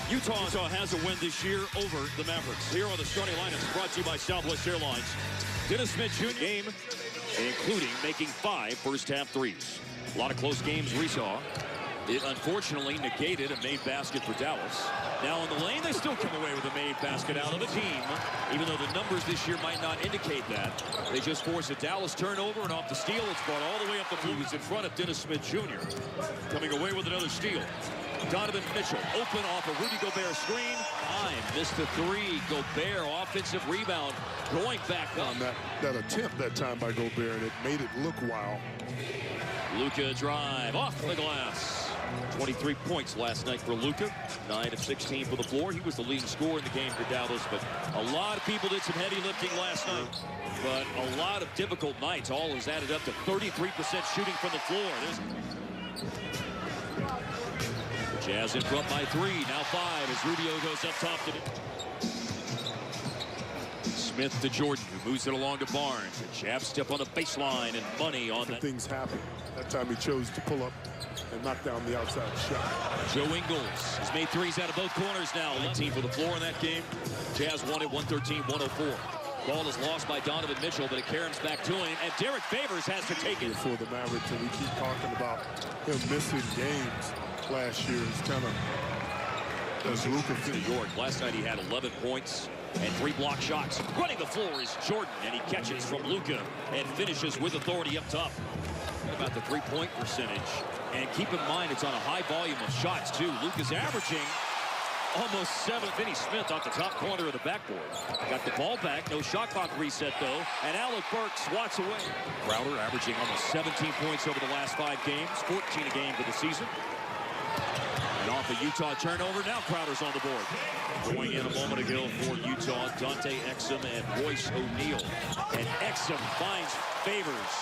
Utah has a win this year over the Mavericks. Here are the starting lineups brought to you by Southwest Airlines. Dennis Smith Jr. game, including making 5 first-half threes. A lot of close games we saw. It unfortunately negated a made basket for Dallas. Now in the lane, they still come away with a made basket out of the team. Even though the numbers this year might not indicate that. They just force a Dallas turnover, and off the steal, it's brought all the way up the floor. He's in front of Dennis Smith Jr. Coming away with another steal. Donovan Mitchell open off a Rudy Gobert screen. Missed the 3. Gobert offensive rebound going back up. On that attempt that time by Gobert, and it made it look wild. Luka drive off the glass. 23 points last night for Luka. 9 of 16 for the floor. He was the leading scorer in the game for Dallas, but a lot of people did some heavy lifting last night. But a lot of difficult nights. All has added up to 33% shooting from the floor. Jazz in front by 3. Now 5 as Rubio goes up top to it. Smith to Jordan, who moves it along to Barnes. A jab step on the baseline, and money on that. Things happen. That time he chose to pull up and knock down the outside shot. Joe Ingles has made 3s out of both corners now. 19 for the floor in that game. Jazz won it 113-104. Ball is lost by Donovan Mitchell, but it caroms back to him, and Derek Favors has to take it. For the Mavericks, and we keep talking about him missing games last year. It's kind of as Luka to New York. Last night he had 11 points and 3 block shots. Running the floor is Jordan, and he catches from Luka and finishes with authority up top. About the 3-point percentage, and keep in mind it's on a high volume of shots too. Luka's averaging almost 7. Finney Smith off the top corner of the backboard. Got the ball back. No shot clock reset though, and Alec Burks swats away. Crowder averaging almost 17 points over the last 5 games, 14 a game for the season. And off the Utah turnover, now Crowder's on the board. Going in a moment ago for Utah, Dante Exum and Royce O'Neal. And Exum finds Favors.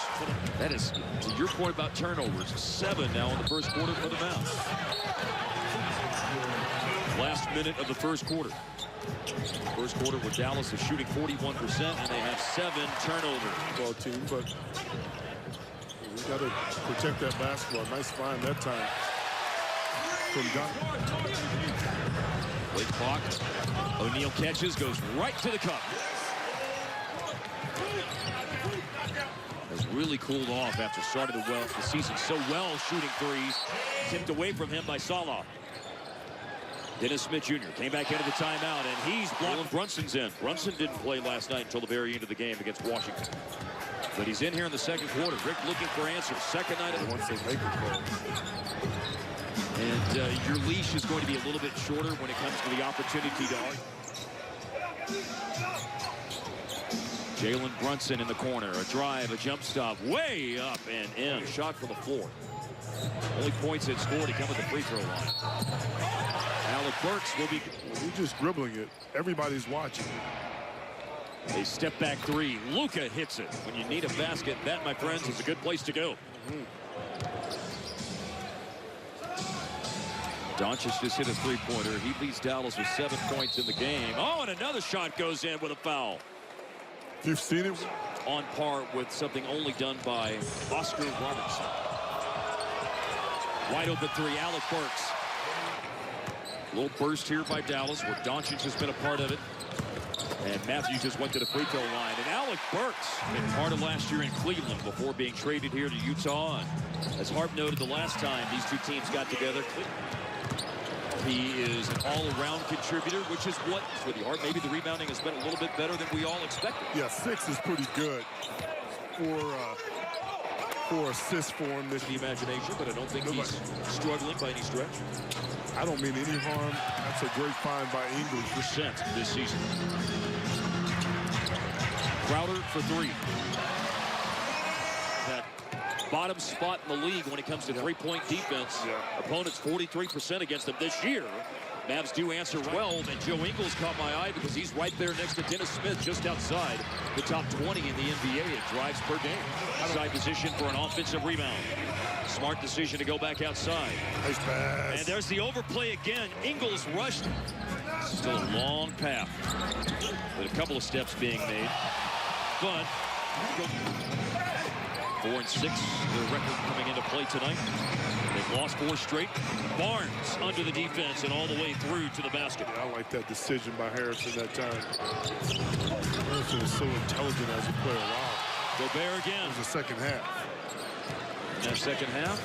That is, to your point about turnovers, 7 now in the first quarter for the Mavs. Last minute of the first quarter. First quarter where Dallas is shooting 41%, and they have 7 turnovers. Ball team, but we got to protect that basketball. Nice find that time from Donovan. Late clock. O'Neal catches, goes right to the cup. Has really cooled off after starting the season so well, shooting 3s. Tipped away from him by Salah. Dennis Smith Jr. came back into the timeout, and he's blocked. Brunson's in. Brunson didn't play last night until the very end of the game against Washington. But he's in here in the second quarter. Rick looking for answers. Second night of the once they make it play. And your leash is going to be a little bit shorter when it comes to the opportunity to argue. Jalen Brunson in the corner. A drive, a jump stop, way up and in. Shot from the floor. Only points it scored to come at the free throw line. Alec Burks will be... We're just dribbling it. Everybody's watching. A step back 3. Luka hits it. When you need a basket, that, my friends, is a good place to go. Doncic just hit a 3-pointer. He leads Dallas with 7 points in the game. Oh, and another shot goes in with a foul. You've seen it? On par with something only done by Oscar Robertson. Wide open 3, Alec Burks. A little burst here by Dallas, where Doncic has been a part of it. And Matthews just went to the free throw line. And Alec Burks, been part of last year in Cleveland before being traded here to Utah. And as Harp noted the last time these two teams got together, he is an all-around contributor, which is what for the Harp. Maybe the rebounding has been a little bit better than we all expected. Yeah, 6 is pretty good for assists for him. This the imagination, but I don't think he's struggling by any stretch. I don't mean any harm. That's a great find by Ingles. Percent this season. Crowder for 3. That bottom spot in the league when it comes to three-point defense. Opponents 43% against them this year. Mavs do answer 12, and Joe Ingles caught my eye because he's right there next to Dennis Smith, just outside the top 20 in the NBA in drives per game. Outside position for an offensive rebound. Smart decision to go back outside. Nice pass. And there's the overplay again. Ingles rushed. Still a long path, with a couple of steps being made. But 4-6, their record coming into play tonight. They've lost 4 straight. Barnes under the defense and all the way through to the basket. Yeah, I like that decision by Harrison that time. Harrison is so intelligent as a player. Wow. Gobert again. It was the second half. That second half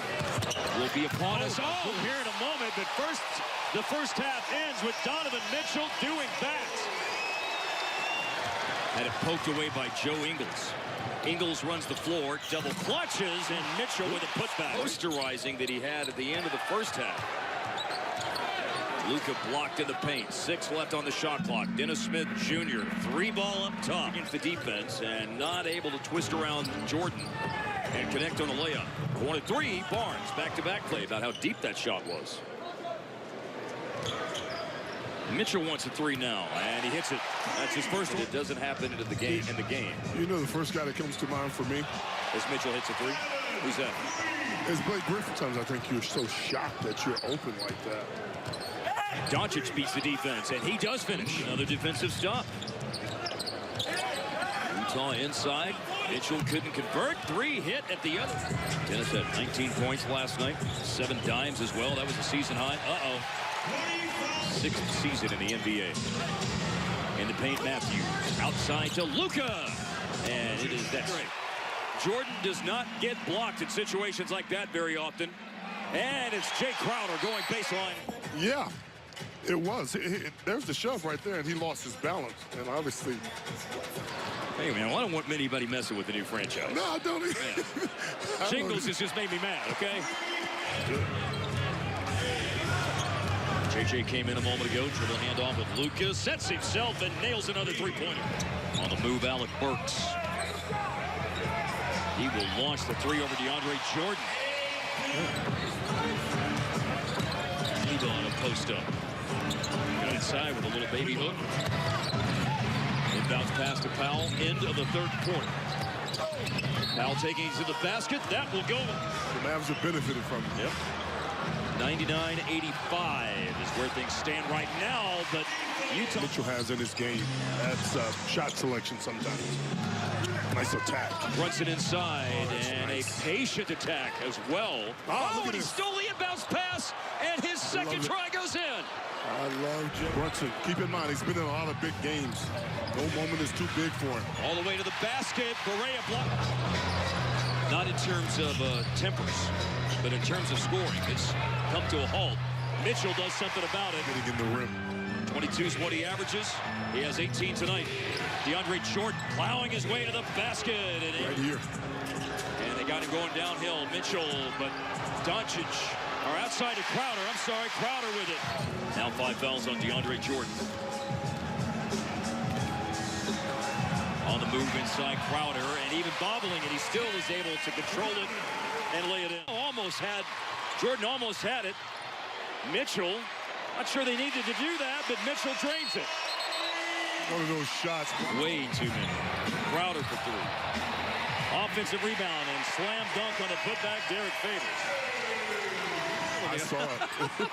will be upon us. Oh, here in a moment, but first, the first half ends with Donovan Mitchell doing that. Had it poked away by Joe Ingles. Ingles runs the floor, double clutches, and Mitchell with a putback. Posterizing that he had at the end of the first half. Luka blocked in the paint. 6 left on the shot clock. Dennis Smith Jr. 3-ball up top against the defense and not able to twist around Jordan and connect on the layup. 1-3, Barnes back-to-back play about how deep that shot was. Mitchell wants a 3 now, and he hits it. That's his first one. It doesn't happen in the game. You know the first guy that comes to mind for me? As Mitchell hits a 3? Who's that? It's Blake Griffin. Sometimes I think you're so shocked that you're open like that. Doncic beats the defense, and he does finish. Another defensive stop. Utah inside. Mitchell couldn't convert. 3 hit at the other. Dennis had 19 points last night. 7 dimes as well. That was a season high. Uh-oh. 6th season in the NBA. In the paint, Matthews. Outside to Luka. And it is that. Jordan does not get blocked in situations like that very often. And it's Jay Crowder going baseline. Yeah, it was. There's the shove right there, and he lost his balance. And obviously... Hey, man, I don't want anybody messing with the new franchise. No, I don't. Jingles has just made me mad, okay? JJ came in a moment ago, dribble handoff with Lucas, sets himself and nails another 3-pointer. On the move, Alec Burks. He will launch the 3 over DeAndre Jordan. Eagle on a post-up. Got inside with a little baby hook. Inbounds pass to Powell, end of the 3rd quarter. Powell taking it to the basket, that will go. The Mavs have benefited from it. Yep. 99-85 is where things stand right now, but Utah. Mitchell has in his game. That's shot selection sometimes. Nice attack. Runs it inside, and nice. A patient attack as well. Oh, and he stole the inbounds pass, and his second try goes in. I love Jim Brunson. Keep in mind, he's been in a lot of big games. No moment is too big for him. All the way to the basket. Barea block. Not in terms of tempers, but in terms of scoring. It's come to a halt. Mitchell does something about it. Getting in the rim. 22 is what he averages. He has 18 tonight. DeAndre Jordan plowing his way to the basket. And right here. And they got him going downhill. Mitchell, but Doncic are outside to Crowder. I'm sorry, Crowder with it. Now 5 fouls on DeAndre Jordan. On the move inside Crowder, and even bobbling it, he still is able to control it and lay it in. Jordan almost had it. Mitchell, not sure they needed to do that, but Mitchell drains it. One of those shots. Way too many. Crowder for 3. Offensive rebound and slam dunk on the putback, Derek Favors. I saw it.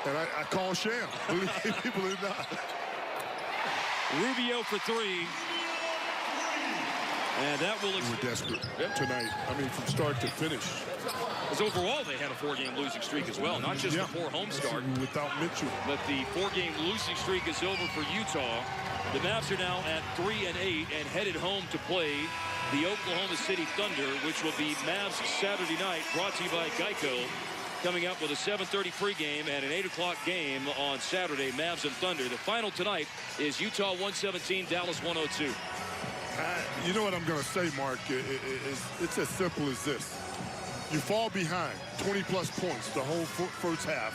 And I call sham. Believe it or not. Rubio for 3. And that will... We're desperate tonight. I mean, from start to finish. Because overall, they had a 4-game losing streak as well. Not just the 4 home start. Without Mitchell. But the 4-game losing streak is over for Utah. The Mavs are now at 3-8 and headed home to play the Oklahoma City Thunder, which will be Mavs Saturday night, brought to you by Geico. Coming up with a 7:30 pregame and an 8 o'clock game on Saturday, Mavs and Thunder. The final tonight is Utah 117, Dallas 102. You know what I'm going to say, Mark? It's as simple as this. You fall behind 20-plus points the whole first half.